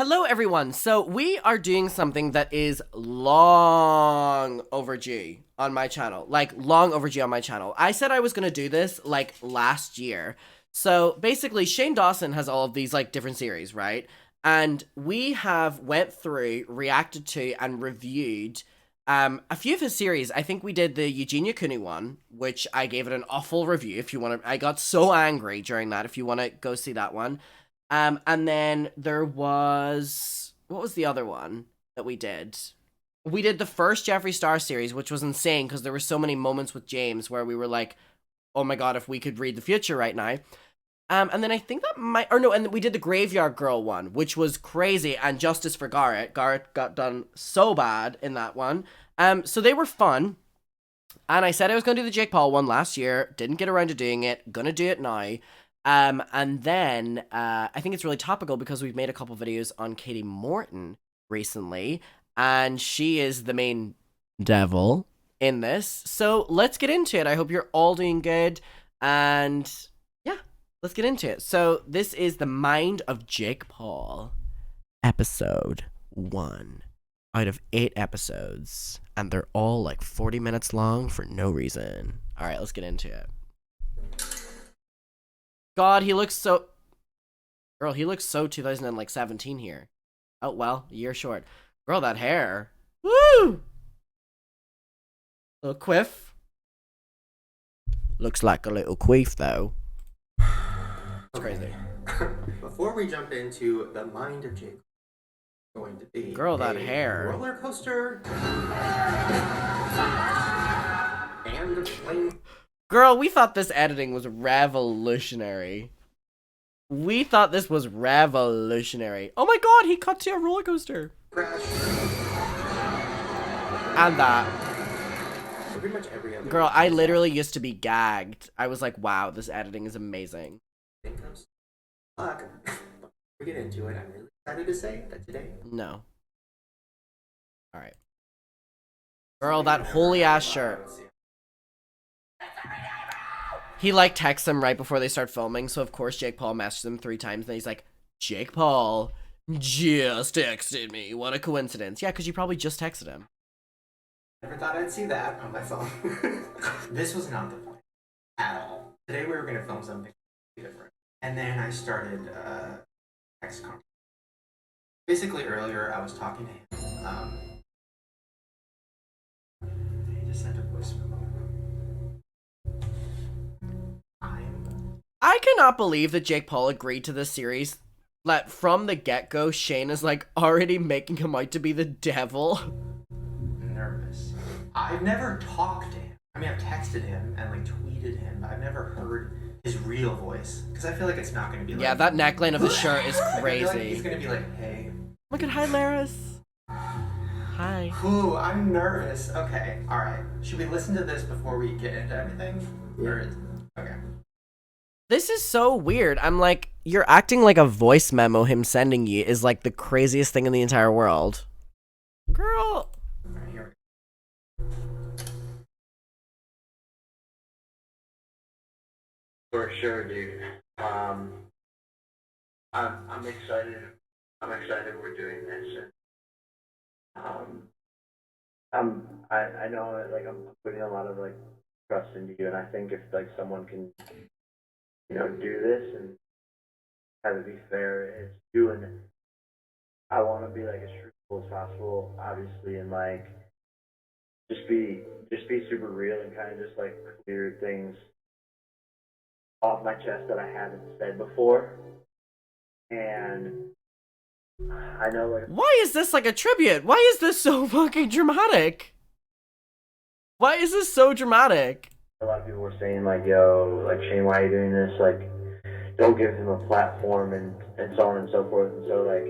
Hello everyone, so we are doing something that is long overdue on my channel, I said I was going to do this like last year. So basically Shane Dawson has all of these like different series, right? And we have went through, reacted to, and reviewed a few of his series. I think we did the Eugenia Cooney one, which I gave it an awful review. If you want to, I got so angry during that. If you want to go see that one. And then there was, what was the other one that we did? We did the first Jeffree Star series, which was insane because there were so many moments with James where we were like, oh my god, if we could read the future right now. And then I think that might, or no, and we did the Graveyard Girl one, which was crazy, and Justice for Garrett. Garrett got done so bad in that one. So they were fun. And I said I was going to do the Jake Paul one last year, didn't get around to doing it, gonna do it now. And then I think it's really topical because we've made a couple videos on Katie Morton recently, and she is the main devil in this. So let's get into it. I hope you're all doing good, and yeah, let's get into it. So this is The Mind of Jake Paul, episode 1 out of 8 episodes, and they're all like 40 minutes long for no reason. All right, let's get into it. God, he looks so... Girl, he looks so 2017 here. Oh, well, a year short. Girl, that hair. Woo! Little quiff. Looks like a little queef, though. It's crazy. Before we jump into The Mind of Jake, going to be Girl, that hair. roller coaster and a plane. Girl, we thought this editing was revolutionary. We thought this was revolutionary. Oh my god, he cut to a roller coaster. Crash. And that. So pretty much every other Girl, I literally used to be gagged. I was like, wow, this editing is amazing. thing comes. Fuck. Before we get into it, I'm really excited to say that today. No. Alright. Girl, that holy ass shirt. He like texts him right before they start filming, so of course Jake Paul messages him 3 times, and he's like, Jake Paul just texted me. What a coincidence. Yeah, because you probably just texted him. Never thought I'd see that on my phone. This was not the point at all. Today we were going to film something different. And then I started text contact. Basically earlier I was talking to him. He just sent a voice memo. I cannot believe that Jake Paul agreed to this series. That from the get-go, Shane is like already making him out to be the devil. Nervous. I've never talked to him. I mean, I've texted him and like tweeted him, but I've never heard his real voice because I feel like it's not going to be like. Yeah, that neckline of the shirt is crazy. Like he's going to be like, hey. Look at hi, Laris. Hi. Ooh, I'm nervous. Okay, all right. Should we listen to this before we get into everything? Okay. This is so weird. I'm like, you're acting like a voice memo him sending you is like the craziest thing in the entire world. Girl. Right, here. For sure, dude. I'm excited. I'm excited we're doing this. I know like I'm putting a lot of like trust into you, and I think if like someone can, do this and have it be fair, it's doing it. I want to be like as truthful as possible, obviously, and like just be super real and kind of just like clear things off my chest that I haven't said before. And I know like Why is this like a tribute? Why is this so fucking dramatic? Why is this so dramatic? a lot of people were saying like, yo, like Shane, why are you doing this? Like, don't give him a platform and so on and so forth. And so like,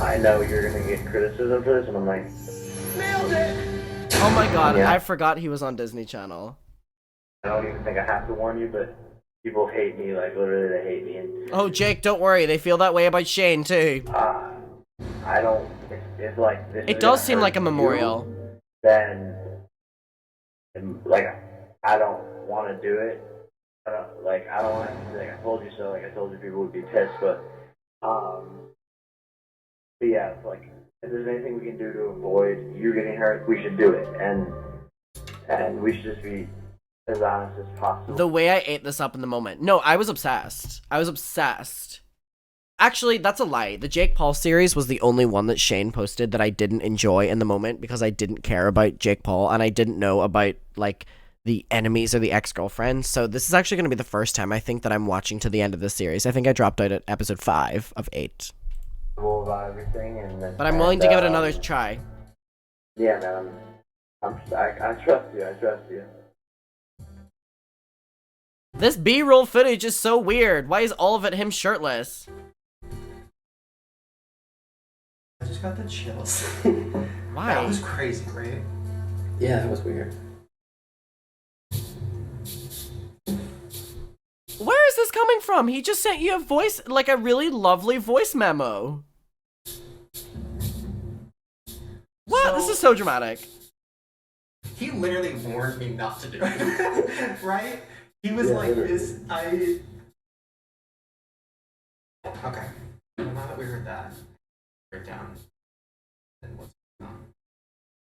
I know you're gonna get criticism for this, and I'm like, nailed it. Oh my god, Yeah. I forgot he was on Disney Channel. I don't even think I have to warn you, but people hate me, like literally they hate me. And Oh, Jake, don't worry. They feel that way about Shane, too. I don't. If like this. It does seem like a memorial. Then, like, I don't want to do it. I don't want to be like, I told you so. Like I told you, people would be pissed, but But yeah, it's like, if there's anything we can do to avoid you getting hurt, we should do it. And we should just be as honest as possible. The way I ate this up in the moment. No, I was obsessed. I was obsessed. Actually, that's a lie. The Jake Paul series was the only one that Shane posted that I didn't enjoy in the moment because I didn't care about Jake Paul and I didn't know about, like, the enemies or the ex-girlfriends. So this is actually going to be the first time I think that I'm watching to the end of this series. I think I dropped out at episode 5 of 8. About everything, and But I'm willing to give it another try. Yeah, man. I trust you. I trust you. This B-roll footage is so weird. Why is all of it him shirtless? I just got the chills. Why? That was crazy, right? Yeah, that was weird. Where is this coming from? He just sent you a voice, like a really lovely voice memo. What? This is so dramatic. He literally warned me not to do it. Right? He was like, okay. Well, now that we heard that, break down and what's going on.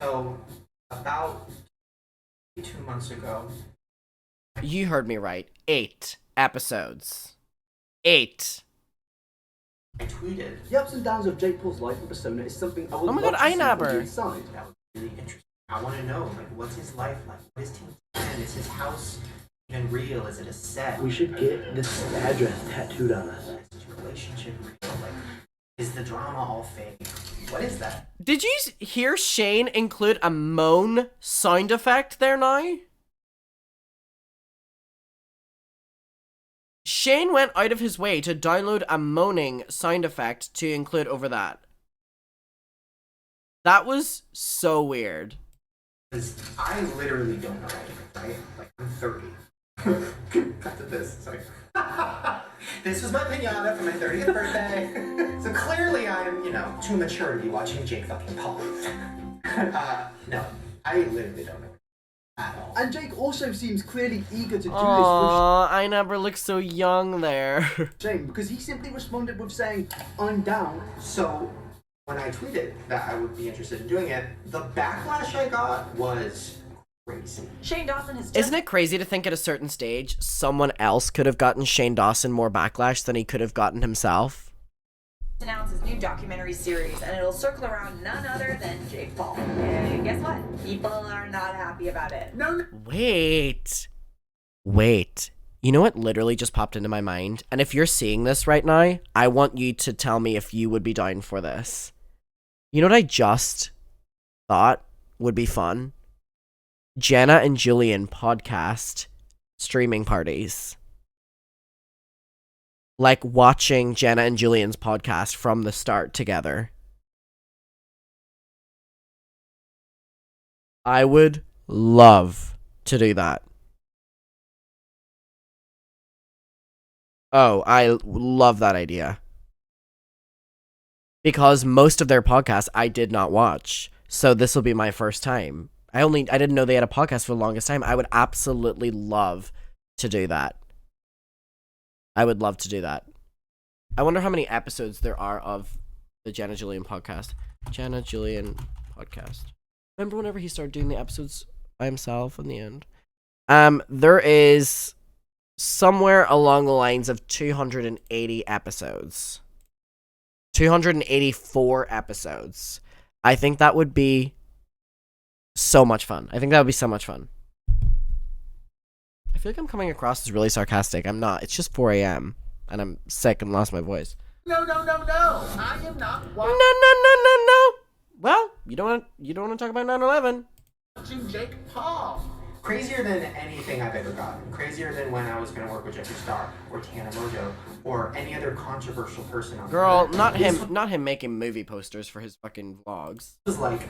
So, about 2 months ago, You heard me right. 8 episodes. 8. I tweeted. The ups and downs of Jake Paul's life and persona is something I would Oh my love God, to see from Einhaber. the inside. That was really interesting. I want to know, like, what's his life like? What is Team 10? Is his house even real? Is it a set? We should get this address tattooed on us. Is his relationship real? Like, is the drama all fake? What is that? Did you hear Shane include a moan sound effect there now? Shane went out of his way to download a moaning sound effect to include over that. That was so weird. Because I literally don't know anything, right? Like, I'm 30. Cut to this. It's like, this was my pinata for my 30th birthday. So clearly I'm, too mature to be watching Jake fucking Paul. No, I literally don't know at all. And Jake also seems clearly eager to do Aww, I never looked so young there. this with Shane, because he simply responded with saying, I'm down. So when I tweeted that I would be interested in doing it, the backlash I got was crazy. Shane Dawson has just Isn't it crazy to think at a certain stage, someone else could have gotten Shane Dawson more backlash than he could have gotten himself? announced his new documentary series, and it'll circle around none other than Jake Paul. And guess what? People are not happy about it. No. Wait. You know what literally just popped into my mind? And if you're seeing this right now, I want you to tell me if you would be down for this. You know what I just thought would be fun? Jenna and Julian podcast streaming parties. Like watching Jenna and Julian's podcast from the start together. I would love to do that. Oh, I love that idea. Because most of their podcasts I did not watch. So this will be my first time. I didn't know they had a podcast for the longest time. I would absolutely love to do that. I would love to do that. I wonder how many episodes there are of the Jenna Julian podcast. Jenna Julian podcast. Remember whenever he started doing the episodes by himself in the end? There is somewhere along the lines of 280 episodes. 284 episodes. I think that would be so much fun. I feel like I'm coming across as really sarcastic. I'm not. It's just 4 a.m. and I'm sick and lost my voice. No. I am not No. Well, you don't want to talk about 9/11. watching Jake Paul. Crazier than anything I've ever gotten. Crazier than when I was going to work with Jeffree Star or Tana Mojo or any other controversial person on Girl, the not him making movie posters for his fucking vlogs. It was like,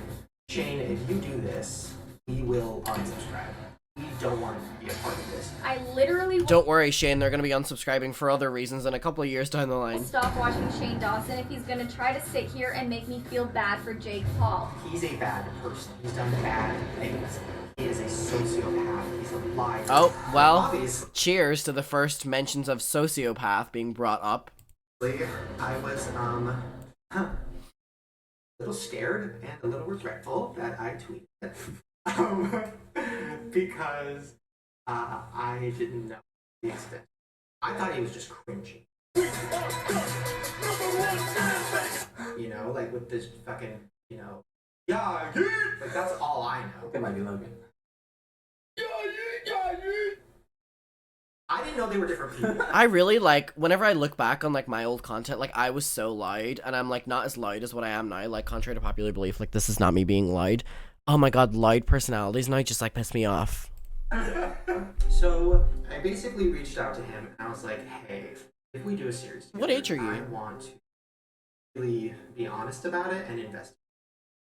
Shane, if you do this, we will unsubscribe. We don't want to be a part of this. I literally Don't worry, Shane, they're going to be unsubscribing for other reasons in a couple of years down the line. stop watching Shane Dawson if he's gonna try to sit here and make me feel bad for Jake Paul. He's a bad person. He's done bad things. He is a sociopath. He's a liar. Oh, well, Obviously, cheers to the first mentions of sociopath being brought up. I was, little scared and a little regretful that I tweeted because I didn't know the extent. I thought he was just cringy. You know, like with this fucking, you know, yeah, like that's all I know. It might be Logan. I didn't know they were different people. I really like, whenever I look back on like my old content, like I was so loud, and I'm like not as loud as what I am now, like contrary to popular belief, like this is not me being loud. Oh my god, loud personalities now just like piss me off. So I basically reached out to him and I was like, hey, if we do a series together, What age are you? I want to really be honest about it and investigate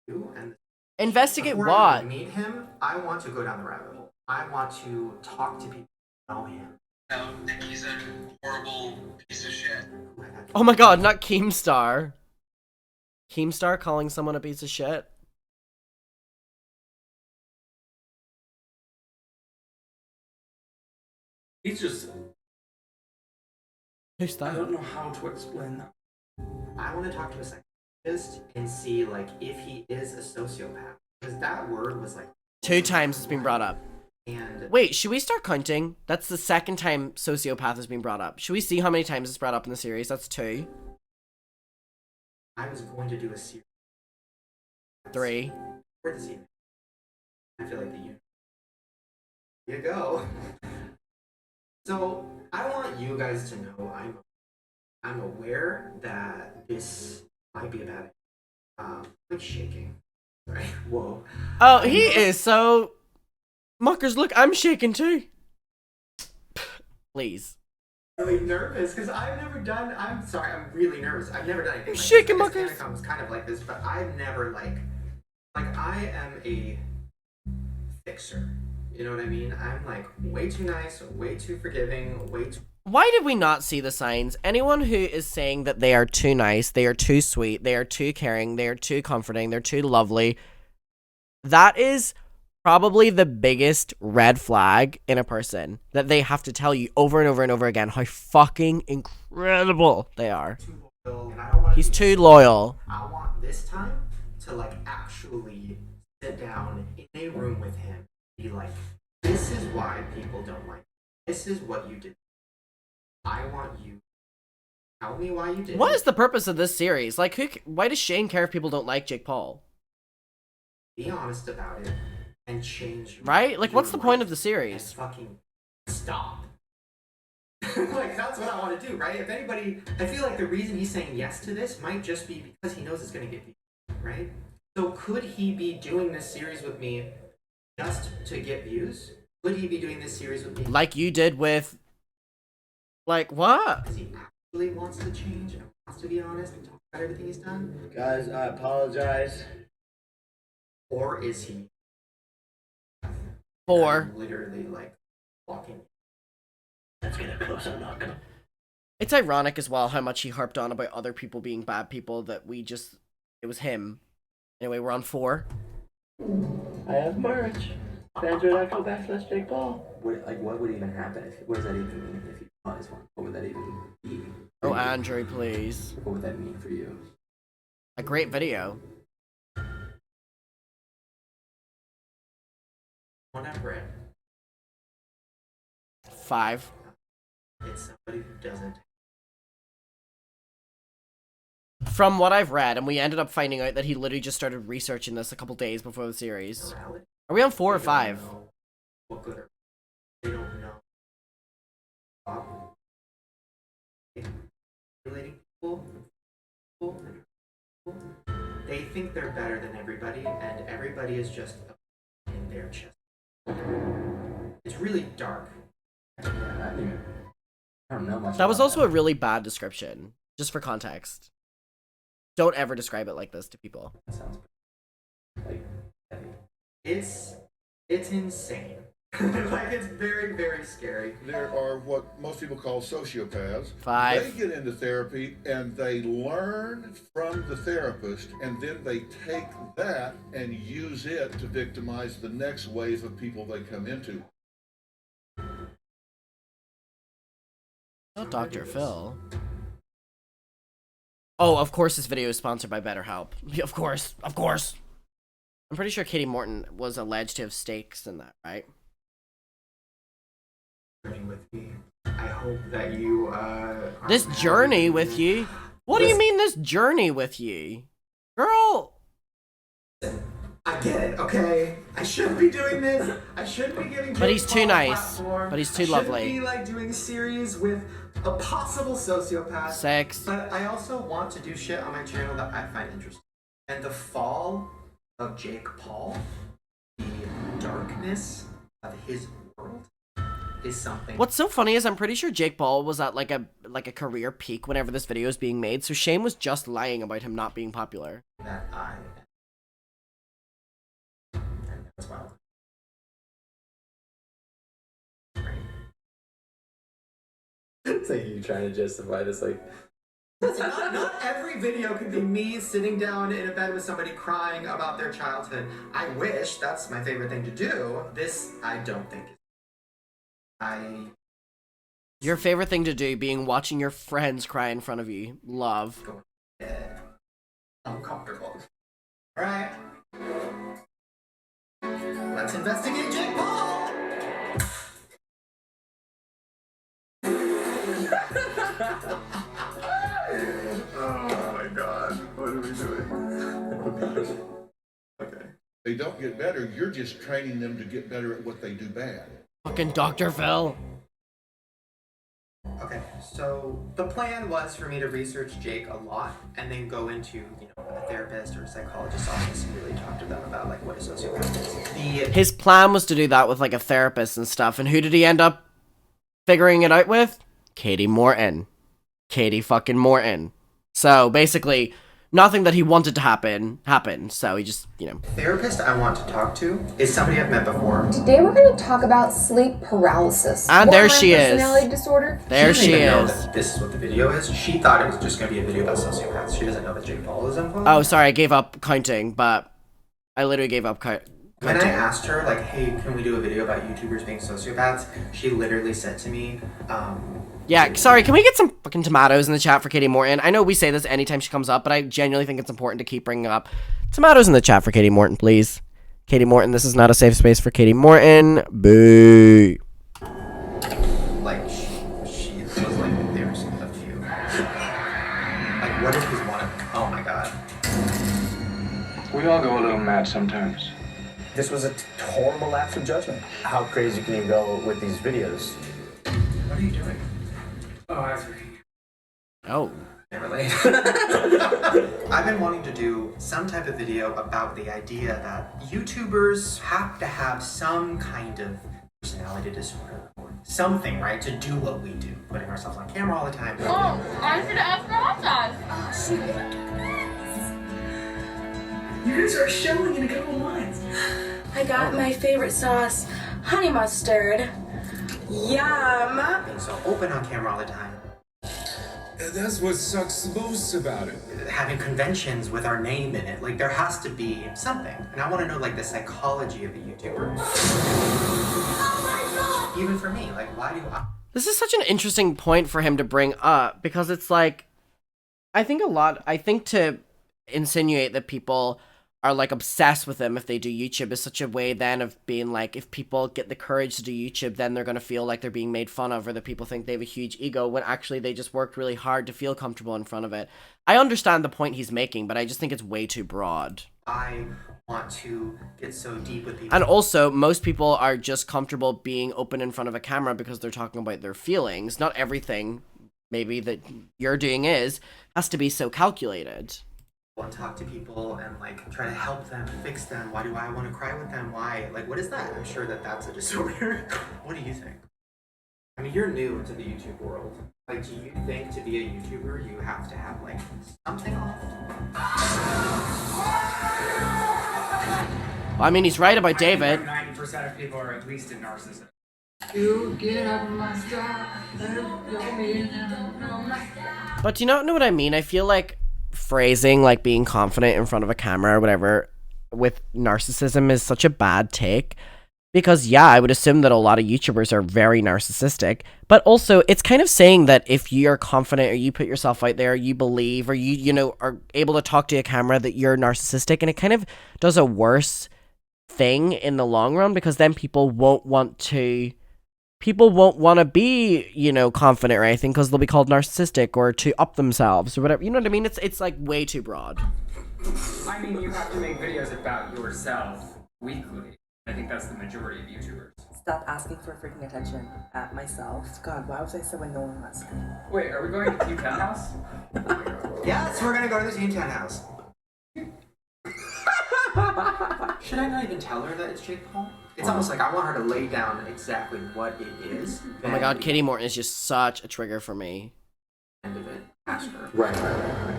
you. And Investigate before what? I meet him, I want to go down the rabbit hole. I want to talk to people who know him. No, think he's a horrible piece of shit. Oh my god, not Keemstar. Keemstar calling someone a piece of shit? He's just. Who's I that? don't know how to explain that. I want to talk to a psychologist and see like if he is a sociopath. Because that word was like 2 times it's been brought up. and Wait, should we start counting? That's the second time sociopath has been brought up. Should we see how many times it's brought up in the series? That's 2. I was going to do a series. 3. Where does he? I feel like the you. Here you go. So I want you guys to know I'm aware that this might be a bad. Like shaking. Right. Whoa. Oh, he is so... Muckers, look, I'm shaking too. Please. Really nervous because I've never done. I'm sorry. I'm really nervous. I've never done anything. Like Shaking this. I guess Muckers. Tanacon was kind of like this, but I've never like I am a fixer. You know what I mean? I'm like way too nice, way too forgiving, way too. Why did we not see the signs? Anyone who is saying that they are too nice, they are too sweet, they are too caring, they are too comforting, they're too lovely, that is probably the biggest red flag in a person, that they have to tell you over and over and over again how fucking incredible they are. Too loyal, and I don't want He's too loyal. I want this time to like actually sit down in a room with him, be like, this is why people don't like you. This is what you did. I want you to tell me why you did What it. is the purpose of this series? Like, why does Shane care if people don't like Jake Paul? Be honest about it and change. Right? Like, your what's the point life of the series? and fucking stop. Like, that's what I want to do, right? If anybody, I feel like the reason he's saying yes to this might just be because he knows it's going to get views, right? So could he be doing this series with me just to get views? Could he be doing this series with me Like you did with... Like, what? because he actually wants to change and wants to be honest and talk about everything he's done? Guys, I apologize. Or is he 4. literally like walking? Let's get it close. I'm not gonna. It's ironic as well how much he harped on about other people being bad people that we just... It was him. Anyway, we're on 4. I have merch. Fans.co/ Jake Paul. What would even happen? What does that even mean if you was one? What would that even be? Oh, Andrew, please. What would that mean for you? A great video. Whenever it, 5. it's somebody who doesn't. From what I've read, and we ended up finding out that he literally just started researching this a couple days before the series. Morality. Are we on 4 or They don't 5? know what good or they don't know. Relating people, they think they're better than everybody, and everybody is just in their chest. It's really dark. Yeah, I don't know much. That was about also a really bad description, just for context. Don't ever describe it like this to people. That sounds like heavy. It's insane. Like it's very, very scary. There are what most people call sociopaths. 5. They get into therapy and they learn from the therapist, and then they take that and use it to victimize the next wave of people they come into. Oh, Dr. Phil. Oh, of course this video is sponsored by BetterHelp. Of course. Of course. I'm pretty sure Katie Morton was alleged to have stakes in that, right? With me. I hope that you This journey with you? What do you mean this journey with you? Girl! I get it, okay? I shouldn't be doing this. I shouldn't be giving But he's too Jake Paul a nice. platform. But he's too I shouldn't lovely. be like doing series with a possible sociopath. Sex. But I also want to do shit on my channel that I find interesting. And the fall of Jake Paul, the darkness of his world, is something. What's so funny is I'm pretty sure Jake Paul was at like a career peak whenever this video was being made, so Shane was just lying about him not being popular. That I. And that's wild. It's like you trying to justify this, like. Not every video can be me sitting down in a bed with somebody crying about their childhood. I wish that's my favorite thing to do. This, I don't think. Your favorite thing to do being watching your friends cry in front of you. Love. Uncomfortable. Alright. Let's investigate Jake Paul! Oh my god. What are we doing? Okay. They don't get better, you're just training them to get better at what they do bad. Fucking Dr. Phil. Okay, so the plan was for me to research Jake a lot and then go into, a therapist or a psychologist's office and really talk to them about like what a sociopath is. His plan was to do that with like a therapist and stuff, and who did he end up figuring it out with? Katie Morton. Katie fucking Morton. So basically, nothing that he wanted to happen happened, so he just, Therapist I want to talk to is somebody I've met before. Today we're going to talk about sleep paralysis. And there she is. Personality disorder. There She she doesn't even know is. that this is what the video is. She thought it was just going to be a video about sociopaths. She doesn't know that Jake Paul is involved. Oh, sorry, I gave up counting, but I literally gave up counting. When I asked her, like, hey, can we do a video about YouTubers being sociopaths? She literally said to me, Yeah, sorry, can we get some fucking tomatoes in the chat for Katie Morton? I know we say this anytime she comes up, but I genuinely think it's important to keep bringing up tomatoes in the chat for Katie Morton, please. Katie Morton, this is not a safe space for Katie Morton. Boo. like, she was like, there's a few. Like, what if he's one of them? Oh my god. We all go a little mad sometimes. This was a horrible lapse of judgment. How crazy can you go with these videos? What are you doing? Oh, that's right. Oh. Can't relate. I've been wanting to do some type of video about the idea that YouTubers have to have some kind of personality disorder or something, right, to do what we do, putting ourselves on camera all the time. Oh, I should ask for hot sauce. You're gonna start showing in a couple months. I got my favorite sauce, honey mustard. Yum. Being so open on camera all the time. That's what sucks the most about it. Having conventions with our name in it. Like, there has to be something. And I want to know, like, the psychology of a YouTuber. Even for me, like, why do I... This is such an interesting point for him to bring up, because it's like, I think to insinuate that people are like obsessed with him if they do YouTube is such a way then of being like, if people get the courage to do YouTube, then they're going to feel like they're being made fun of, or that people think they have a huge ego, when actually they just worked really hard to feel comfortable in front of it. I understand the point he's making, but I just think it's way too broad. I want to get so deep with people. And also, most people are just comfortable being open in front of a camera because they're talking about their feelings. Not everything, maybe, that you're doing has to be so calculated. And talk to people and like try to help them, fix them. Why do I want to cry with them? Why? Like, what is that? I'm sure that that's a disorder. What do you think? I mean, you're new to the YouTube world. Like, do you think to be a YouTuber you have to have like something off? Well, I mean, he's right about David. 90% of people are at least a narcissist. But do you not know what I mean? I feel like phrasing like being confident in front of a camera or whatever with narcissism is such a bad take, Because, yeah, I would assume that a lot of YouTubers are very narcissistic. But also, it's kind of saying that if you're confident or you put yourself out there, you believe, or you know, are able to talk to a camera, that you're narcissistic. And it kind of does a worse thing in the long run, because then people won't want to be, you know, confident or anything, because they'll be called narcissistic or to up themselves or whatever. You know what I mean? It's like way too broad. I mean, you have to make videos about yourself weekly. I think that's the majority of YouTubers. Stop asking for freaking attention at myself. God, why was I so annoying last night? Wait, are we going to Team Town House? Yes, we're gonna go to the Team 10 house. Should I not even tell her that it's Jake Paul? It's almost like I want her to lay down exactly what it is. Oh my god, Katie Morton is just such a trigger for me. End of it. Ask her. Right.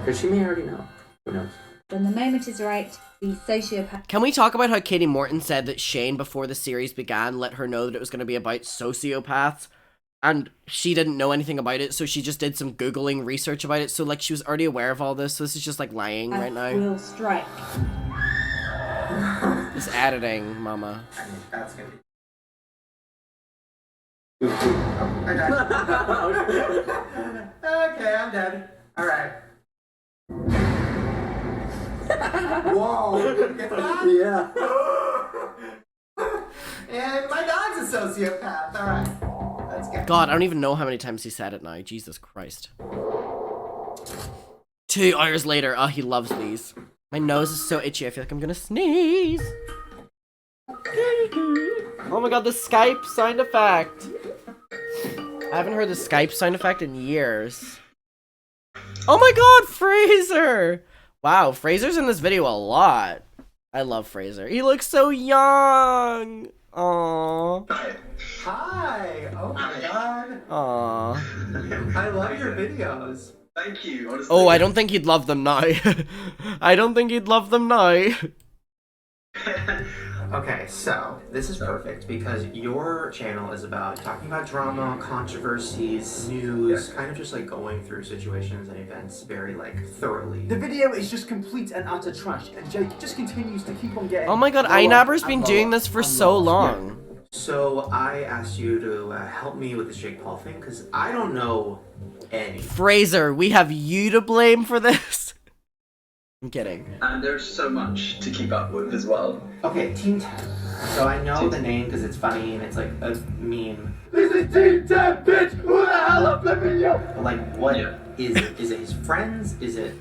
Because she may already know. Who knows? When the moment is right, the sociopath. Can we talk about how Katie Morton said that Shane, before the series began, let her know that it was going to be about sociopaths, and she didn't know anything about it, so she just did some Googling research about it, so like she was already aware of all this, so this is just like lying right now. Will strike. Just editing, mama. I mean, that's gonna be... Okay, I'm dead. Alright. Whoa! Get that? Yeah. And my dog's a sociopath. Alright. Let's go. God, I don't even know how many times he said it now. Jesus Christ. 2 hours later. Oh, he loves these. My nose is so itchy. I feel like I'm gonna sneeze. Oh my god, the Skype sound effect. I haven't heard the Skype sound effect in years. Oh my god, Fraser! Wow, Fraser's in this video a lot. I love Fraser. He looks so young. Aww. Hi! Oh my god. Aww. I love your videos. Thank you, honestly. Oh, I don't think he'd love them now. I don't think he'd love them now. Okay, so this is perfect because your channel is about talking about drama, controversies, news, kind of just like going through situations and events very like thoroughly. The video is just complete and utter trash, and Jake just continues to keep on getting. Oh my god, Einabber's been doing this for so long. So I asked you to help me with this Jake Paul thing because I don't know any. Fraser, we have you to blame for this. I'm kidding. And there's so much to keep up with as well. Okay, Team 10. So I know the name because it's funny and it's like a meme. This is Team 10, bitch! Who the hell are flipping you? But like, what is it? Is it his friends? Is it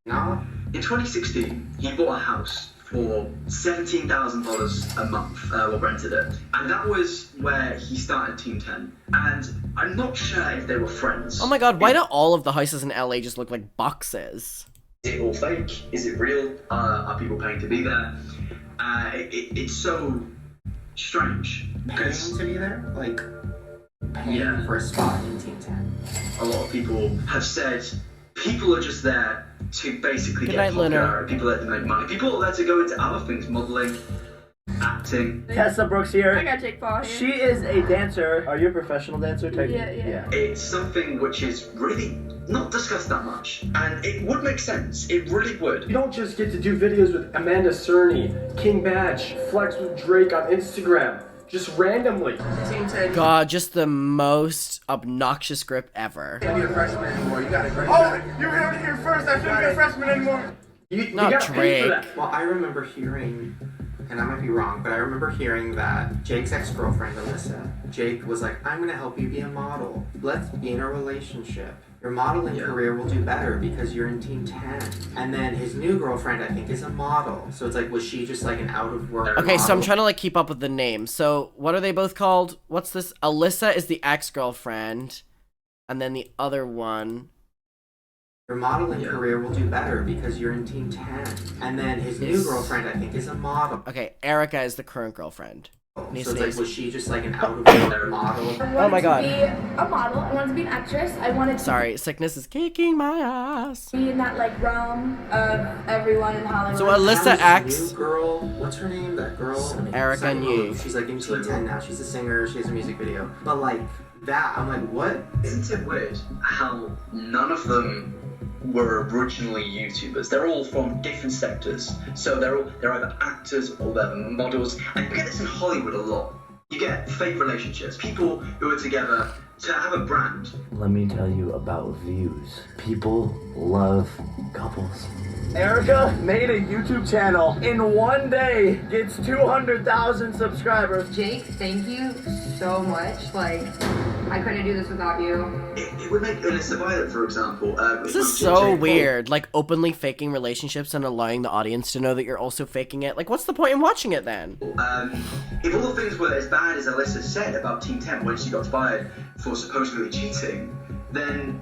not? In 2016, he bought a house for $17,000 a month, or rented it. And that was where he started Team 10. And I'm not sure if they were friends. Oh my god, why do all of the houses in LA just look like boxes? Is it all fake? Is it real? Are people paying to be there? It's so strange. Paying to be there? Like, paying for a spot in Team 10. A lot of people have said people are just there to basically Good get night, popular. Leonard. People are there to make money. People are there to go into other things, modeling, acting. Tessa Brooks here. I got Jake Paul here. She is a dancer. Are you a professional dancer? Yeah. It's something which is really not discussed that much. And it would make sense. It really would. You don't just get to do videos with Amanda Cerny, King Badge, flex with Drake on Instagram, just randomly. Team 10. God, just the most obnoxious script ever. Can't be a freshman anymore. You gotta graduate. Oh, you heard it here first. I shouldn't be a freshman anymore. You Not gotta pay for Drake. that. Well, I remember hearing, and I might be wrong, but I remember hearing that Jake's ex-girlfriend, Alyssa, Jake was like, I'm gonna help you be a model. Let's be in a relationship. Your modeling career will do better because you're in Team 10. And then his new girlfriend, I think, is a model. So it's like, was she just like an out-of-work Okay, so I'm model? trying to like keep up with the names. So what are they both called? What's this? Alyssa is the ex-girlfriend, and then the other one. Your modeling career will do better because you're in Team 10. And then his new girlfriend, I think, is a model. Okay, Erica is the current girlfriend. So it's like, was she just like an out-of-work model? Oh my god. I wanted to be a model. I wanted to be an actress. I wanted to Sorry, sickness is kicking my ass. be in that like realm of everyone in Hollywood. So Alyssa How's X. this new girl, what's her name? That girl? Erica Sunny Yu. Lu. She's like in Team 10 now. She's a singer. She has a music video. But like that, I'm like, what? Isn't it weird how none of them were originally YouTubers. They're all from different sectors. So they're either actors or they're models. And you get this in Hollywood a lot. You get fake relationships, people who are together to have a brand. Let me tell you about views. People love couples. Erica made a YouTube channel in one day, gets 200,000 subscribers. Jake, thank you so much. Like, I couldn't do this without you. It would make Alyssa Violet, for example. This is so weird, like openly faking relationships and allowing the audience to know that you're also faking it. Like, what's the point in watching it then? If all the things were as bad as Alyssa said about Team 10 when she got fired for supposedly cheating, then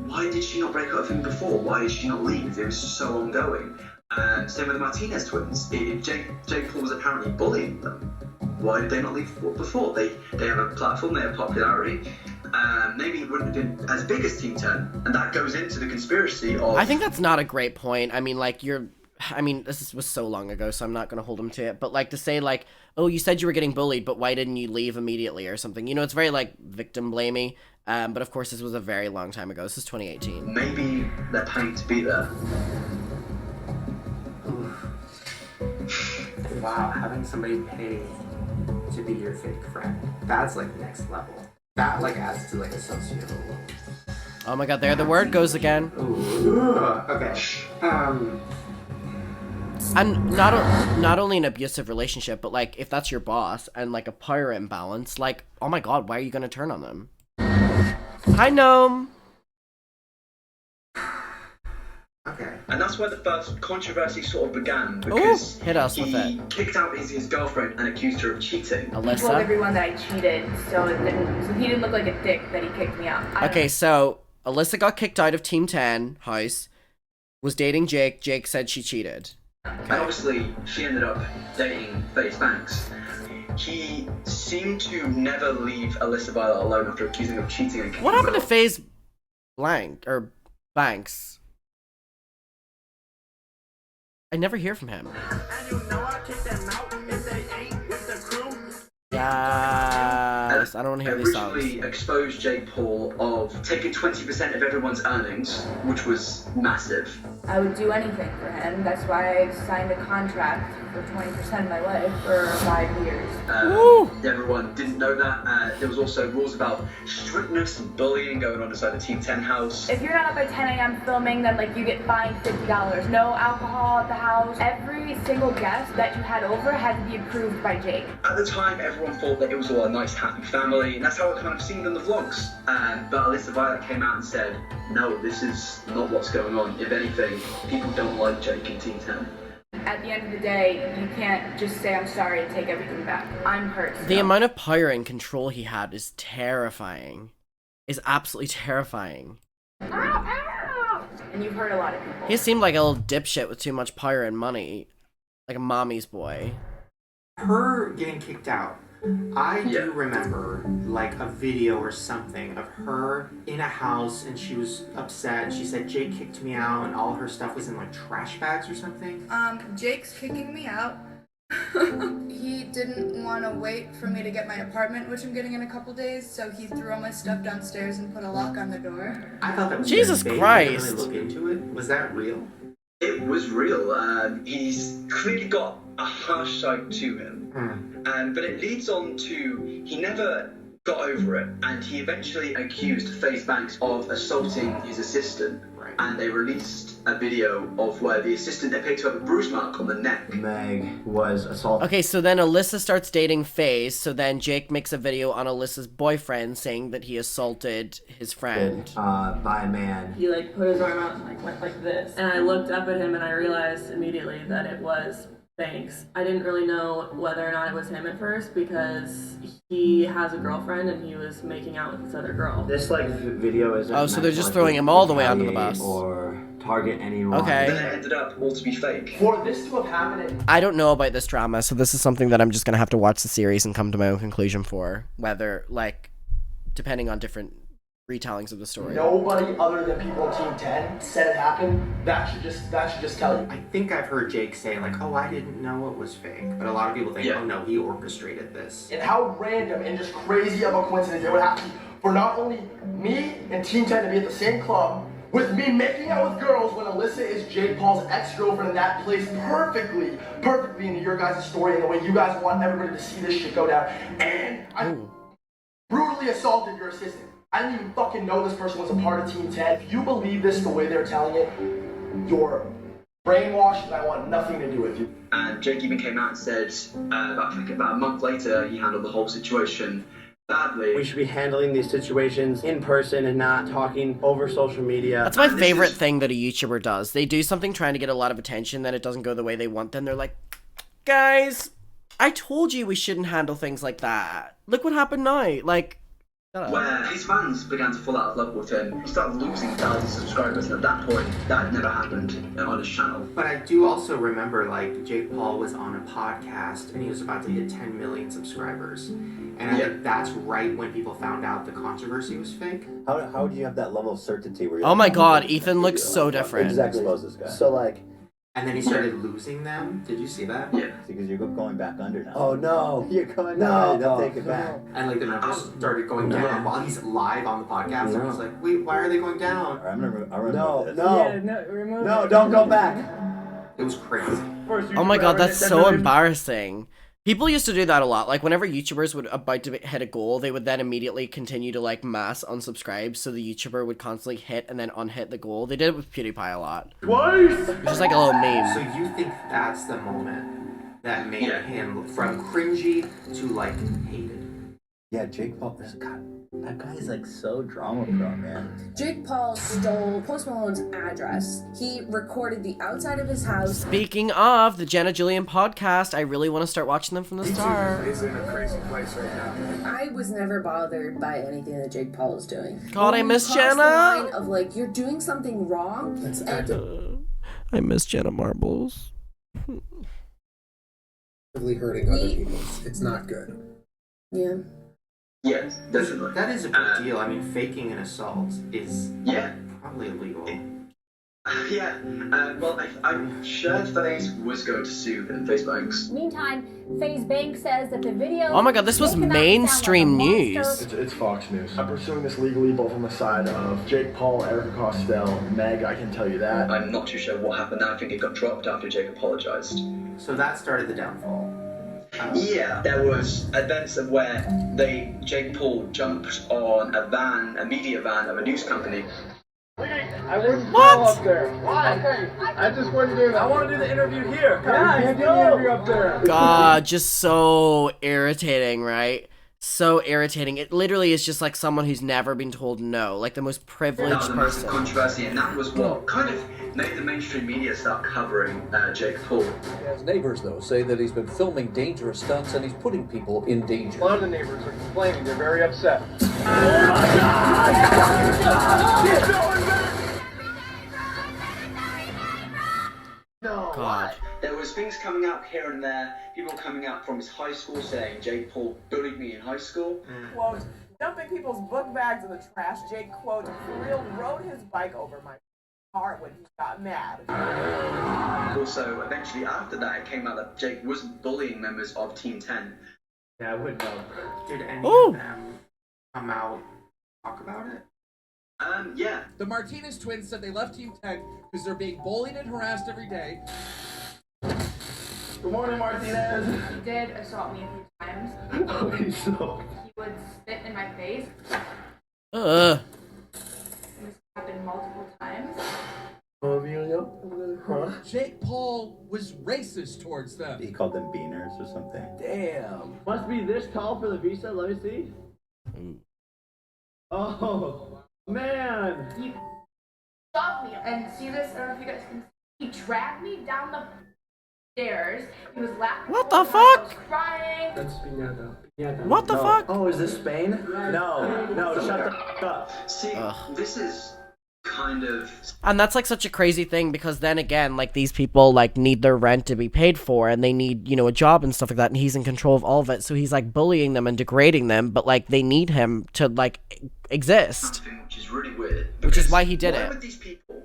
why did she not break up with him before? Why did she not leave? It was so ongoing. Same with the Martinez twins. If Jake Paul was apparently bullying them, why did they not leave before? They have a platform, they have popularity. Maybe it wouldn't have been as big as Team 10, and that goes into the conspiracy of... I think that's not a great point. I mean, like, this was so long ago, so I'm not going to hold him to it. But, like, to say, like, oh, you said you were getting bullied, but why didn't you leave immediately or something? You know, it's very, like, victim-blamey. But, of course, this was a very long time ago. This is 2018. Maybe they're paying to be there. Wow, having somebody pay to be your fake friend. That's, like, next level. That, like, adds to, like, a societal level. Oh my god, there the word goes again. Ooh. Okay. And not only an abusive relationship, but like if that's your boss and like a power imbalance, like, oh my god, why are you gonna turn on them? Hi, Gnome. Okay. And that's where the first controversy sort of began, because hit us with he it. kicked out his girlfriend and accused her of cheating. He told everyone that I cheated, so he didn't look like a dick that he kicked me out. Okay, so Alyssa got kicked out of Team 10 house, was dating Jake. Jake said she cheated. And obviously, she ended up dating FaZe Banks. He seemed to never leave Alyssa Violet alone after accusing her of cheating. And What happened to FaZe Banks? I never hear from him. Yes, I don't want to hear these songs. Originally exposed Jake Paul of taking 20% of everyone's earnings, which was massive. I would do anything for him. That's why I signed a contract for 20% of my life for 5 years. Everyone didn't know that. There was also rules about strictness and bullying going on inside the Team 10 house. If you're not up by 10 a.m. filming, then like you get fined $50. No alcohol at the house. Every single guest that you had over had to be approved by Jake. At the time, everyone thought that it was all a nice, happy family, and that's how it kind of seemed in the vlogs. But Alyssa Violet came out and said, no, this is not what's going on. If anything, people don't like Jake in Team 10. At the end of the day, you can't just say I'm sorry and take everything back. I'm hurt. The amount of power and control he had is terrifying. Is absolutely terrifying. And you've hurt a lot of people. He seemed like a little dipshit with too much power and money. Like a mommy's boy. Her getting kicked out. I do remember, like, a video or something of her in a house, and she was upset. She said, Jake kicked me out, and all her stuff was in, like, trash bags or something. Jake's kicking me out. He didn't want to wait for me to get my apartment, which I'm getting in a couple days, so he threw all my stuff downstairs and put a lock on the door. I thought that was Jesus fake. Christ. I didn't really look into it. Was that real? It was real. He's clearly got a harsh side to him. But it leads on to, he never got over it, and he eventually accused FaZe Banks of assaulting his assistant. And they released a video of where the assistant, they picked up a bruise mark on the neck. Meg was assaulted. Okay, so then Alyssa starts dating FaZe, so then Jake makes a video on Alyssa's boyfriend saying that he assaulted his friend. By a man. He like put his arm out and like went like this. And I looked up at him and I realized immediately that it was Banks. I didn't really know whether or not it was him at first because he has a girlfriend and he was making out with this other girl. This like video is. Oh, so they're just throwing him all the way onto the bus. Or target anyone. Okay. Then it ended up all to be fake. For this to have happened, I don't know about this drama, so this is something that I'm just gonna have to watch the series and come to my own conclusion for. Whether, like, depending on different retellings of the story. nobody other than people on Team 10 said it happened. That should just tell you. I think I've heard Jake say, like, oh, I didn't know it was fake. But a lot of people think, oh, no, he orchestrated this. And how random and just crazy of a coincidence it would have to be for not only me and Team 10 to be at the same club with me making out with girls when Alyssa is Jake Paul's ex-girlfriend, and that plays perfectly into your guys' story and the way you guys want everybody to see this shit go down. And I brutally assaulted your assistant. I didn't even fucking know this person was a part of Team 10. If you believe this the way they're telling it, you're brainwashed and I want nothing to do with you. And Jake even came out and said about a month later he handled the whole situation badly. We should be handling these situations in person and not talking over social media. That's my favorite thing that a YouTuber does. They do something trying to get a lot of attention, then it doesn't go the way they want, then they're like, guys, I told you we shouldn't handle things like that. Look what happened now. Like, where his fans began to fall out of love with him. He started losing thousands of subscribers, and at that point, that had never happened on his channel. But I do also remember, like, Jake Paul was on a podcast, and he was about to hit 10 million subscribers. And I think that's right when people found out the controversy was fake. How do you have that level of certainty where you're oh my god, Ethan looks so different. Exactly. Expose this guy. So like, and then he started losing them. Did you see that? Yeah. Because you're going back under now. Oh no. You're going down. They'll take it back. And like the numbers started going down while he's live on the podcast. And he's like, wait, why are they going down? I remember this. No, don't go back. It was crazy. Oh my god, that's so embarrassing. People used to do that a lot. Like, whenever YouTubers would about to hit a goal, they would then immediately continue to, like, mass unsubscribe, so the YouTuber would constantly hit and then unhit the goal. They did it with PewDiePie a lot. Twice! It's just like a little meme. So you think that's the moment that made him from cringy to, like, hated? Yeah, Jake Paul, God, that guy is like so drama prone, man. Jake Paul stole Post Malone's address. He recorded the outside of his house. Speaking of the Jenna Julian podcast, I really want to start watching them from the start. He's in a crazy place right now. I was never bothered by anything that Jake Paul is doing. God, I miss Cross the Jenna. line of like, you're doing something wrong. I miss Jenna Marbles. Hurting other people. It's not good. Yeah. Yes, definitely. That is a big deal. I mean, faking an assault is probably illegal. Well, I'm sure FaZe was going to sue in FaZe Banks. Meantime, FaZe Bank says that the video... Oh my god, this was mainstream news. It's Fox News. I'm pursuing this legally, both on the side of Jake Paul, Erica Costello, Meg, I can tell you that. I'm not too sure what happened there. I think it got dropped after Jake apologized. So that started the downfall. Yeah, there was events of where Jake Paul jumped on a media van of a news company. I wouldn't go up there. Why? I just wouldn't do that. I want to do the interview here. Yeah, you can't do the interview up there. God, just so irritating, right? So irritating. It literally is just like someone who's never been told no, like the most privileged That was a massive person. controversy, and that was what kind of made the mainstream media start covering Jake Paul. His neighbors, though, say that he's been filming dangerous stunts and he's putting people in danger. A lot of the neighbors are complaining. They're very upset. Oh my God! He's going back! No. God. There was things coming out here and there, people coming out from his high school saying Jake Paul bullied me in high school. Quote, dumping people's book bags in the trash. Jake, quote, for real, rode his bike over my car when he got mad. Also, eventually after that, it came out that Jake wasn't bullying members of Team 10. Yeah, I wouldn't know. Did any of them come out and talk about it? Yeah. The Martinez twins said they left Team 10 because they're being bullied and harassed every day. Good morning, Martinez. He did assault me a few times. Oh, he's so... He would spit in my face. Ugh. This happened multiple times. Jake Paul was racist towards them. He called them beaners or something. Damn. Must be this tall for the visa. Let me see. Oh, man. He shoved me. And see this? I don't know if you guys can see. He dragged me down the stairs. He was laughing. What the fuck? I was crying. That's piñata. What the fuck? Oh, is this Spain? No, shut the f up. See, this is kind of... And that's like such a crazy thing because then again, like these people like need their rent to be paid for and they need, you know, a job and stuff like that, and he's in control of all of it, so he's like bullying them and degrading them, but like they need him to like exist. Something which is really weird. Which is why he did Why it. would these people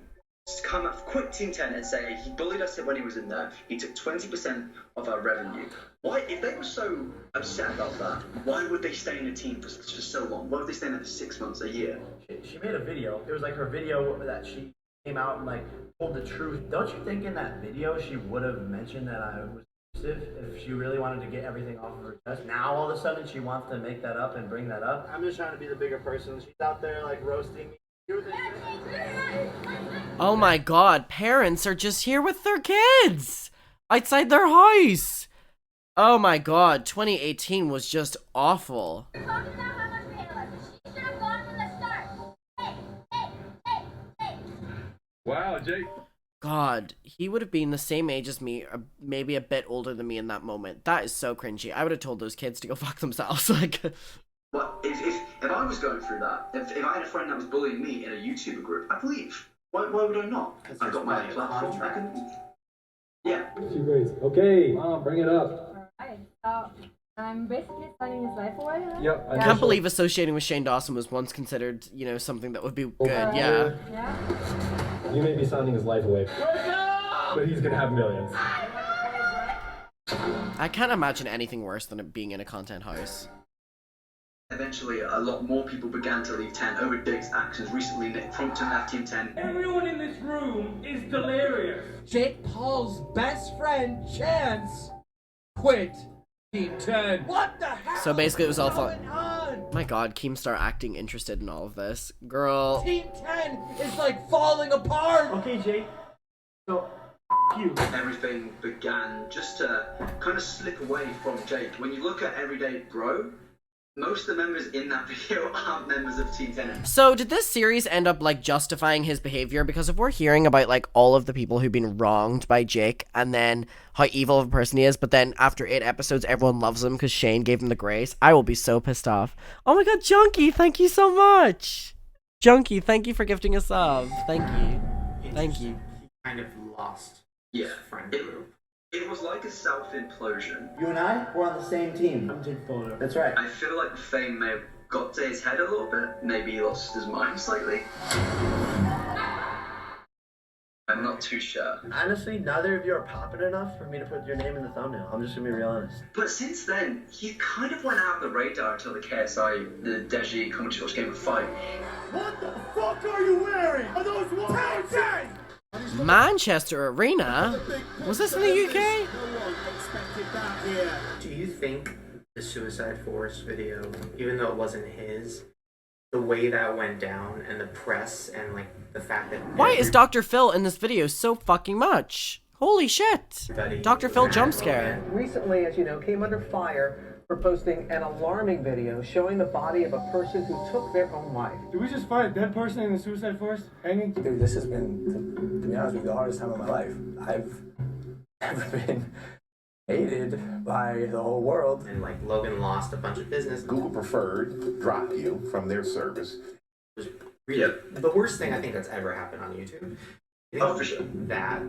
come up, quit Team 10 and say he bullied us when he was in there. He took 20% of our revenue. Why, if they were so upset about that, why would they stay in a team for so long? Why would they stay in there for 6 months, a year? She made a video. It was like her video that she came out and like told the truth. Don't you think in that video she would have mentioned that I was abusive if she really wanted to get everything off of her chest? Now all of a sudden she wants to make that up and bring that up. I'm just trying to be the bigger person. She's out there like roasting me. Oh my god, parents are just here with their kids outside their house. Oh my god, 2018 was just awful. Wow, Jake. God, he would have been the same age as me, or maybe a bit older than me in that moment. That is so cringy. I would have told those kids to go fuck themselves. Like, Well, if I was going through that, if I had a friend that was bullying me in a YouTuber group, I'd leave. Why would I not? I got my platform. I can leave. Yeah. Two grades. Okay, Mom, bring it up. Alright, so I'm basically signing his life away. Right? Yep. I can't believe associating with Shane Dawson was once considered, you know, something that would be good. Yeah. Yeah. You may be signing his life away, but he's gonna have millions. I can't imagine anything worse than it being in a content house. Eventually, a lot more people began to leave 10 over Jake's actions. Recently, Nick Crompton left Team 10. Everyone in this room is delirious. Jake Paul's best friend, Chance, quit Team 10. What the hell? So basically it was all fun. on? My god, Keemstar acting interested in all of this. Girl. Team 10 is like falling apart. Okay, Jake. So, you. Everything began just to kind of slip away from Jake. When you look at Everyday Bro, most of the members in that video aren't members of Team 10. So did this series end up like justifying his behavior? Because if we're hearing about like all of the people who've been wronged by Jake and then how evil of a person he is, but then after 8 episodes everyone loves him because Shane gave him the grace, I will be so pissed off. Oh my god, Junkie, thank you so much. Junkie, thank you for gifting a sub. Thank you. Thank you. He kind of lost Yeah. his friend group. It was like a self-implosion. You and I, we're on the same team. I'm Jake Paul. That's right. I feel like the fame may have got to his head a little bit. Maybe he lost his mind slightly. I'm not too sure. Honestly, neither of you are popping enough for me to put your name in the thumbnail. I'm just gonna be real honest. But since then, he kind of went out of the radar until the KSI, the Deji commentary watch game of 5. What the fuck are you wearing? Are those ones? Manchester Arena? Was this in the UK? Do you think the Suicide Force video, even though it wasn't his, the way that went down and the press and like the fact that Why is Dr. Phil in this video so fucking much? Holy shit. Dr. Phil jump scare. Recently, as you know, came under fire for posting an alarming video showing the body of a person who took their own life. Did we just find a dead person in the Suicide Forest hanging? Dude, this has been, to be honest with you, the hardest time of my life. I've never been hated by the whole world. And like Logan lost a bunch of business. Google preferred drop you from their service. Really, the worst thing I think that's ever happened on YouTube. Oh, for sure. That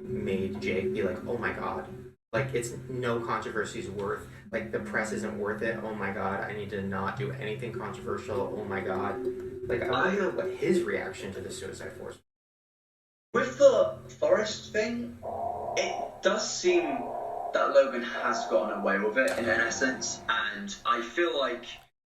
made Jake be like, oh my god. Like, it's no controversy's worth. Like, the press isn't worth it. Oh my god, I need to not do anything controversial. Oh my god. Like, I wonder what his reaction to the Suicide Force. With the Forest thing, it does seem that Logan has gotten away with it in essence, and I feel like...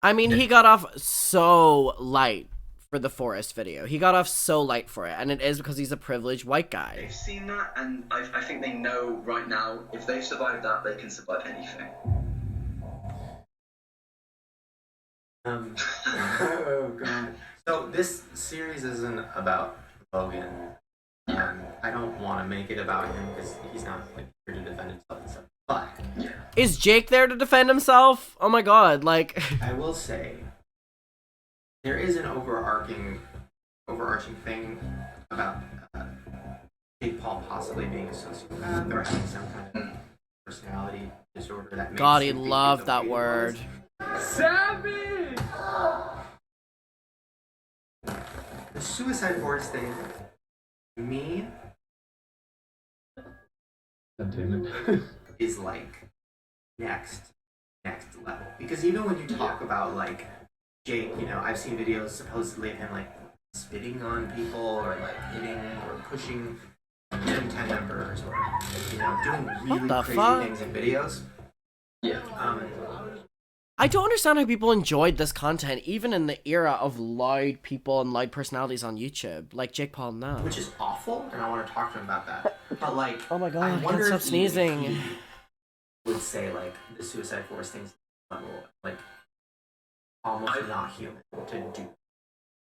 I mean, he got off so light for the Forest video. He got off so light for it, and it is because he's a privileged white guy. They've seen that, and I think they know right now, if they've survived that, they can survive anything. Oh god. So this series isn't about Logan. I don't want to make it about him because he's not like here to defend himself and stuff. But Is Jake there to defend himself? Oh my god, like... I will say there is an overarching thing about Jake Paul possibly being a sociopath or having some kind of personality disorder that makes God, he him think loved the that way he word. was. Savage! The Suicide Force thing, me, is like next level. Because even when you talk about like Jake, you know, I've seen videos supposedly of him like spitting on people or like hitting or pushing Team 10 members or doing really the crazy fuck? things in videos. Yeah. I don't understand how people enjoyed this content, even in the era of loud people and loud personalities on YouTube, like Jake Paul now. Which is awful, and I want to talk to him about that. But like, oh my god, I I wonder can't stop if he sneezing. would say like the Suicide Force things level, like almost not human to do.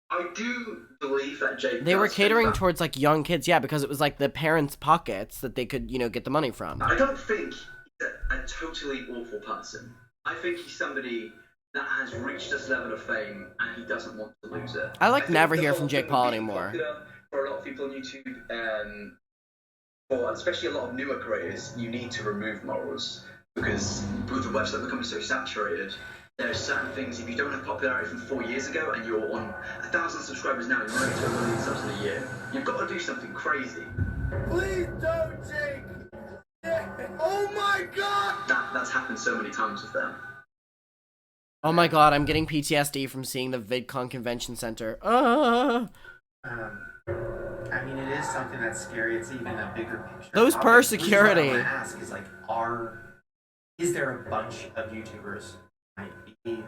I do believe that Jake. They were does think catering that. towards like young kids, yeah, because it was like the parents' pockets that they could, get the money from. I don't think he's a totally awful person. I think he's somebody that has reached this level of fame and he doesn't want to lose it. I like think never the hear whole from Jake thing Paul of being anymore. popular for a lot of people on YouTube, or especially a lot of newer creators, you need to remove morals because with the website becoming so saturated, there are certain things. If you don't have popularity from 4 years ago and you're on 1,000 subscribers now, you're running to 1 million subs in a year, you've got to do something crazy. Please don't, Jake. Oh my God. That's happened so many times with them. Oh my god, I'm getting PTSD from seeing the VidCon Convention Center. I mean, it is something that's scary. It's even a bigger picture. Those topic. per Which is what security. I want to ask is like, is there a bunch of YouTubers who might be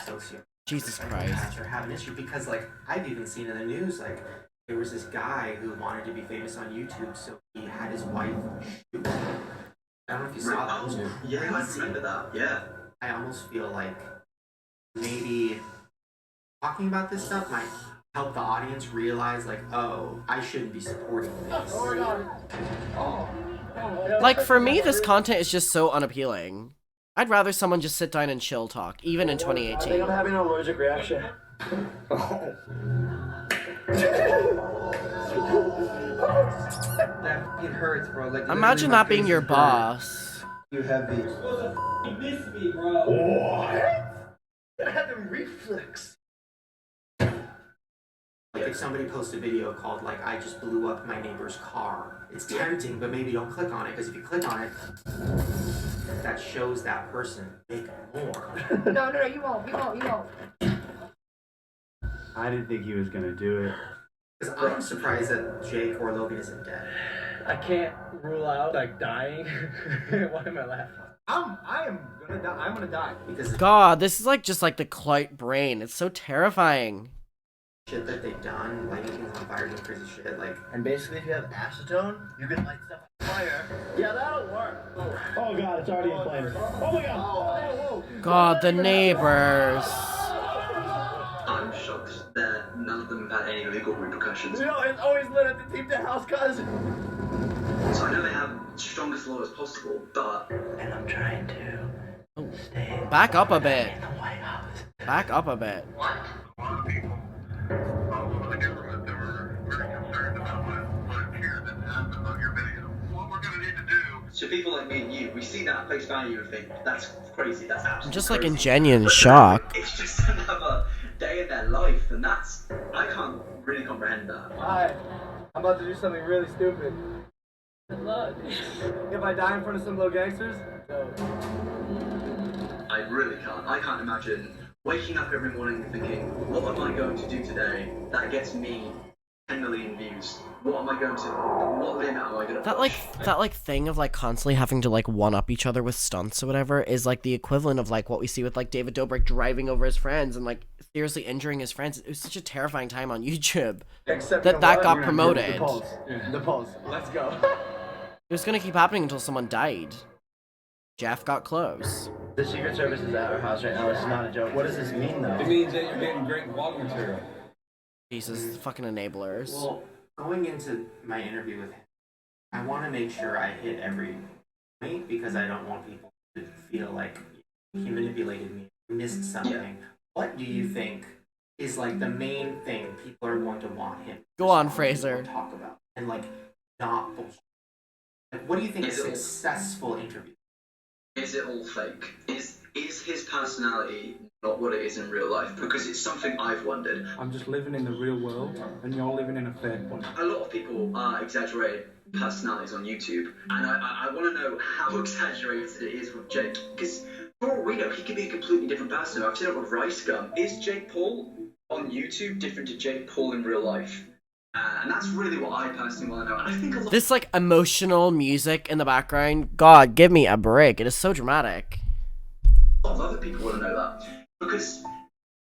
sociopaths? Jesus Christ. Or have an issue? Because like I've even seen in the news, like there was this guy who wanted to be famous on YouTube, so he had his wife shoot. I don't know if you saw that. It was Yeah, I crazy. remember that. Yeah. I almost feel like maybe talking about this stuff might help the audience realize, like, oh, I shouldn't be supporting this. Oh my God. Oh. Like, for me, this content is just so unappealing. I'd rather someone just sit down and chill talk, even in I think 2018. I'm having an allergic reaction. It hurts, bro. Like, Imagine that being your boss. You have the. You miss me, bro. What? I had the reflex. Like if somebody posts a video called like I just blew up my neighbor's car, it's tempting, but maybe don't click on it because if you click on it, that shows that person make more. No, you won't. I didn't think he was gonna do it. Because I'm surprised that Jake or Logan isn't dead. I can't rule out like dying. Why am I laughing? I am gonna die. I'm gonna die. Because the God, this is like just like the clout brain. It's so terrifying. shit that they've done, lighting things on fire, doing crazy shit, like. And basically, if you have acetone, you can light stuff on fire. Yeah, that'll work. Oh God, it's already in flames. Oh my God. God, the neighbors. I'm shocked that none of them have had any legal repercussions. You know, it's always lit at the Team to House, cuz. So I know they have strongest law as possible, but And I'm trying to stay Back up a bit. in the White House. Back up a bit. so people like me and you, we see that at face value and think that's crazy. That's absolutely I'm just like crazy. in genuine shock. It's just another day of their life, and that's I can't really comprehend that. Hi, I'm about to do something really stupid. Good luck. If I die in front of some little gangsters, no. I really can't. I can't imagine waking up every morning and thinking, what am I going to do today that gets me 10 million views? What am I going to? What limit am I going to? That like thing of like constantly having to like one up each other with stunts or whatever is like the equivalent of like what we see with like David Dobrik driving over his friends and like seriously injuring his friends. It was such a terrifying time on YouTube Except that for that what? got We're gonna promoted. The polls. The polls. Let's go. It was gonna keep happening until someone died. Jeff got close. The Secret Service is at our house right now. This is not a joke. What does this mean, though? It means that you're getting great vlog material. Jesus, fucking enablers. Well, going into my interview with him, I want to make sure I hit every point because I don't want people to feel like he manipulated me, missed something. Yeah. What do you think is like the main thing people are going to want him? Go on, Fraser. Talk about and like not bullshit. Like, what do you think is a successful interview? Is it all fake? Is his personality not what it is in real life? Because it's something I've wondered. I'm just living in the real world, and you're living in a fake one. A lot of people exaggerate personalities on YouTube, and I want to know how exaggerated it is with Jake. Because for all we know, he could be a completely different person. I've seen it with Rice Gum. Is Jake Paul on YouTube different to Jake Paul in real life? And that's really what I personally want to know. And I think a lot This like emotional music in the background. God, give me a break. It is so dramatic. of other people want to know that. Because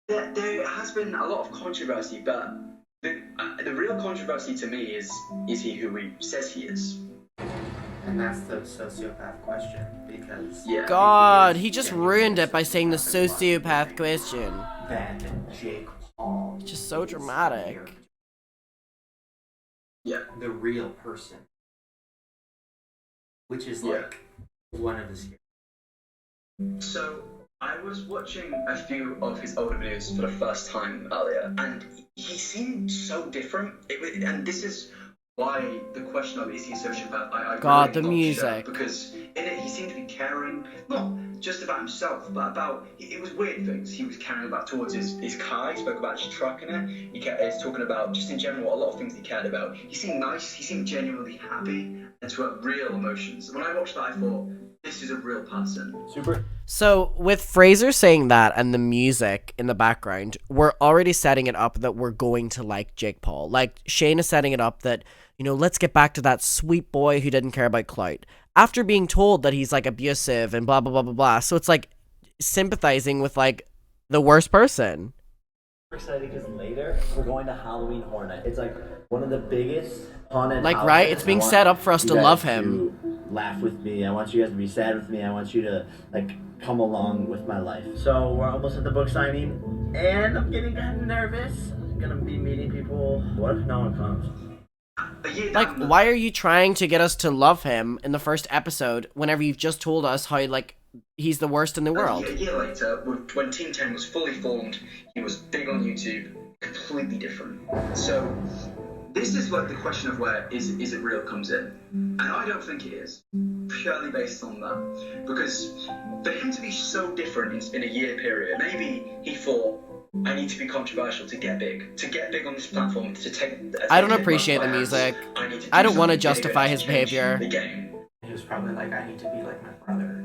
there has been a lot of controversy, but the real controversy to me is he who he says he is? And that's the sociopath question, because God, he just ruined it by saying the sociopath question. then Jake Paul, It's just so dramatic. Yeah, the real person, which is like one of the scary. So I was watching a few of his older videos for the first time earlier, and he seemed so different. And this is why the question of is he a sociopath? I God, really the got music. shocked, because in it he seemed to be caring, not just about himself, but about it was weird things he was caring about towards his car. He spoke about his truck in it. He was talking about just in general a lot of things he cared about. He seemed nice. He seemed genuinely happy, and to have real emotions. When I watched that, I thought, this is a real person. Super. So with Fraser saying that and the music in the background, we're already setting it up that we're going to like Jake Paul. Like Shane is setting it up that, you know, let's get back to that sweet boy who didn't care about clout. After being told that he's like abusive and blah blah blah blah blah. So it's like sympathizing with like the worst person. We're excited because later we're going to Halloween Hornet. It's like one of the biggest haunted Like, houses. right? It's being set up for us you to guys love him. to laugh with me. I want you guys to be sad with me. I want you to like come along with my life. So we're almost at the book signing, and I'm getting kind of nervous. I'm gonna be meeting people. What if no one comes? Like, why are you trying to get us to love him in the first episode whenever you've just told us how, like, he's the worst in the world? A year later, when Team 10 was fully formed, he was big on YouTube, completely different. So this is like the question of where is it real comes in. And I don't think it is, purely based on that. Because for him to be so different in a year period, maybe he thought, I need to be controversial to get big on this platform, to take... I don't appreciate the music. I don't want to justify his behavior. The game. He was probably like, I need to be like my brother.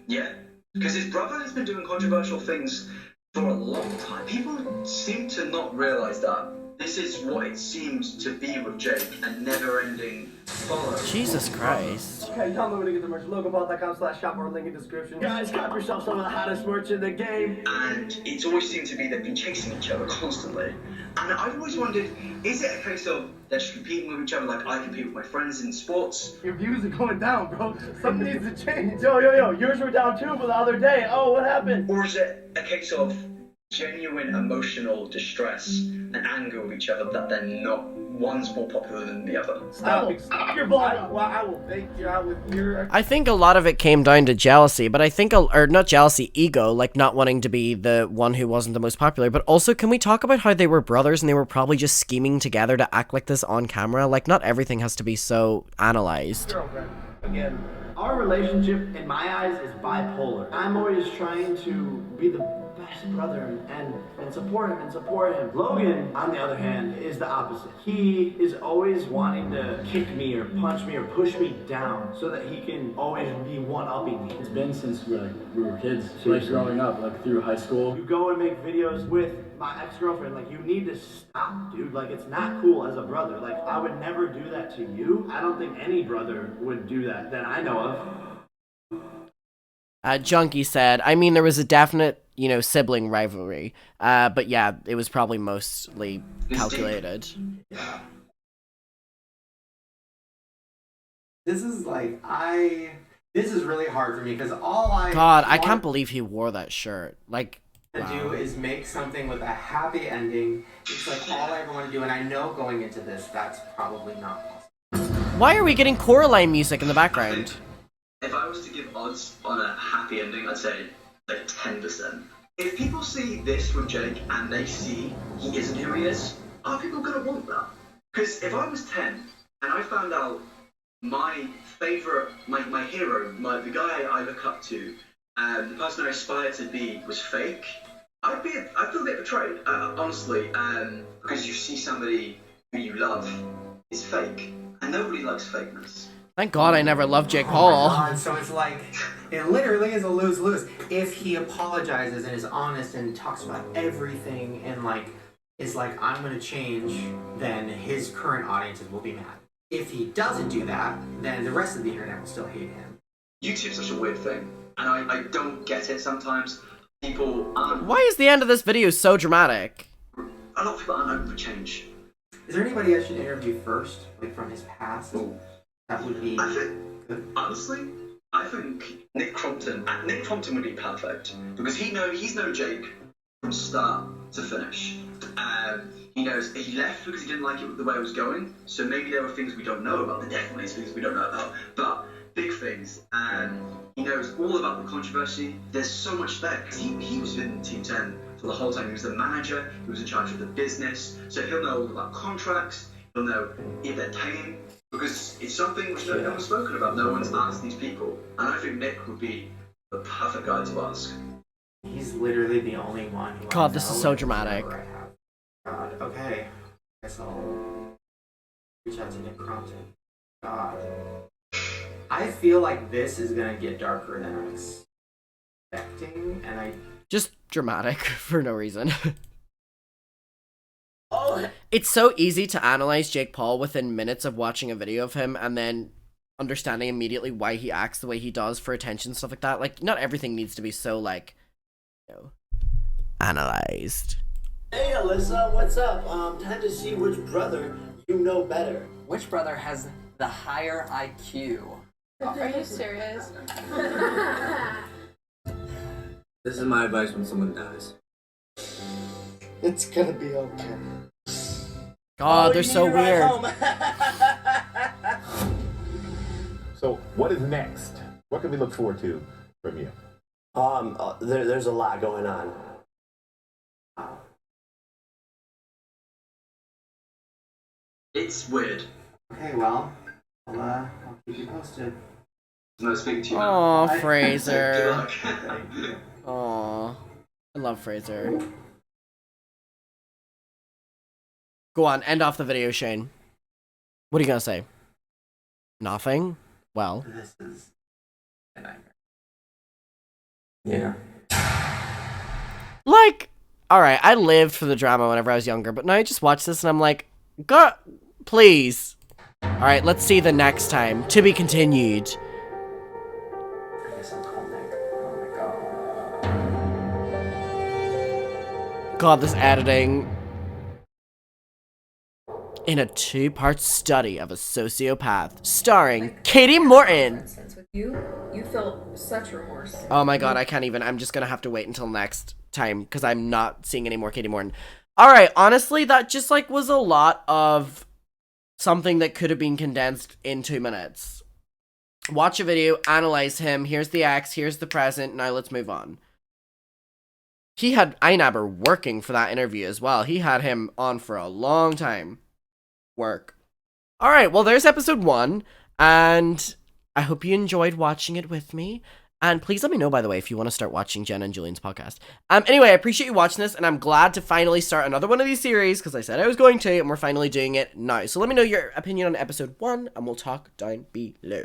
Yeah, because his brother has been doing controversial things for a long time. People seem to not realize that this is what it seems to be with Jake, a never-ending follow. Jesus Christ. Okay, tell me to get the merch. Logopaul.com/shop or link in description. Guys, cop yourself some of the hottest merch in the game. And it's always seemed to be they've been chasing each other constantly. And I've always wondered, is it a case of they're just competing with each other like I compete with my friends in sports? Your views are going down, bro. Something needs to change. Yo, yours were down too for the other day. Oh, what happened? Or is it a case of genuine emotional distress and anger with each other that they're not, one's more popular than the other? Stop your blog. Well, I will bake you out with your... I think a lot of it came down to jealousy, but I think, or not jealousy, ego, like not wanting to be the one who wasn't the most popular. But also, can we talk about how they were brothers and they were probably just scheming together to act like this on camera? Like, not everything has to be so analyzed. Girlfriend. Again, our relationship, in my eyes, is bipolar. I'm always trying to be the best brother and support him. Logan, on the other hand, is the opposite. He is always wanting to kick me or punch me or push me down so that he can always be one-upping me. It's been since we were kids, like growing up, like through high school. You go and make videos with my ex-girlfriend, like you need to stop, dude. Like it's not cool as a brother. Like I would never do that to you. I don't think any brother would do that I know of. Junkie said, I mean, there was a definite, you know, sibling rivalry. But yeah, it was probably mostly calculated. Yeah. This is like, this is really hard for me because all I can't believe he wore that shirt. Like, to do is make something with a happy ending. It's like all I ever want to do, and I know going into this, that's probably not possible. Why are we getting Coraline music in the background? If I was to give odds on a happy ending, I'd say like 10%. If people see this with Jake and they see he isn't who he is, are people gonna want that? Because if I was 10 and I found out my favourite, my hero, the guy I look up to, the person I aspire to be was fake, I'd feel a bit betrayed, honestly, because you see somebody who you love is fake, and nobody likes fakeness. Thank God I never loved Jake Paul. Oh my God, so it's like, It literally is a lose-lose. If he apologizes and is honest and talks about everything and like is like, I'm gonna change, then his current audiences will be mad. If he doesn't do that, then the rest of the internet will still hate him. YouTube's such a weird thing, and I don't get it sometimes. People aren't. Why is the end of this video so dramatic? A lot of people aren't open for change. Is there anybody I should interview first, like from his past? That would be good. Honestly, I think Nick Crompton. Nick Crompton would be perfect because he's known Jake from start to finish. He knows he left because he didn't like it the way it was going. So maybe there were things we don't know about. There definitely is things we don't know about, but big things. He knows all about the controversy. There's so much there because he was in Team 10 for the whole time. He was the manager. He was in charge of the business. So he'll know all about contracts. He'll know if they're paying. Because it's something which no one's spoken about. No one's asked these people. And I think Nick would be the perfect guy to ask. He's literally the only one who God, this is so dramatic. God, okay. Guess I'll reach out to Nick Crompton. God. I feel like this is gonna get darker than I'm expecting, and I... Just dramatic for no reason. It's so easy to analyze Jake Paul within minutes of watching a video of him and then understanding immediately why he acts the way he does for attention, stuff like that. Like, not everything needs to be so, like, you know, analyzed. Hey Alyssa, what's up? Time to see which brother you know better. Which brother has the higher IQ? Are you serious? This is my advice when someone dies. It's gonna be okay. God, they're so weird. So, what is next? What can we look forward to from you? There's a lot going on. It's weird. Okay, well, I'll keep you posted. No, speaking to you. Aw, Good Fraser. luck. Aw. I love Fraser. Go on, end off the video, Shane. What are you gonna say? Nothing? Well. This is a nightmare. Yeah. Like, alright, I lived for the drama whenever I was younger, but now I just watch this and I'm like, God, please. Alright, let's see the next time. To be continued. I guess I'll call Nick. Oh my god. God, this editing. In a 2-part study of a sociopath, starring Katie Morton. With you feel such remorse. Oh my god, I can't even. I'm just gonna have to wait until next time because I'm not seeing any more Katie Morton. Alright, honestly, that just like was a lot of something that could have been condensed in 2 minutes. Watch a video, analyze him, here's the ex, here's the present, now let's move on. He had Einaber working for that interview as well. He had him on for a long time. Work. Alright, well there's episode 1, and I hope you enjoyed watching it with me. And please let me know, by the way, if you want to start watching Jen and Julian's podcast. Anyway, I appreciate you watching this, and I'm glad to finally start another one of these series, because I said I was going to, and we're finally doing it now. So let me know your opinion on episode 1, and we'll talk down below.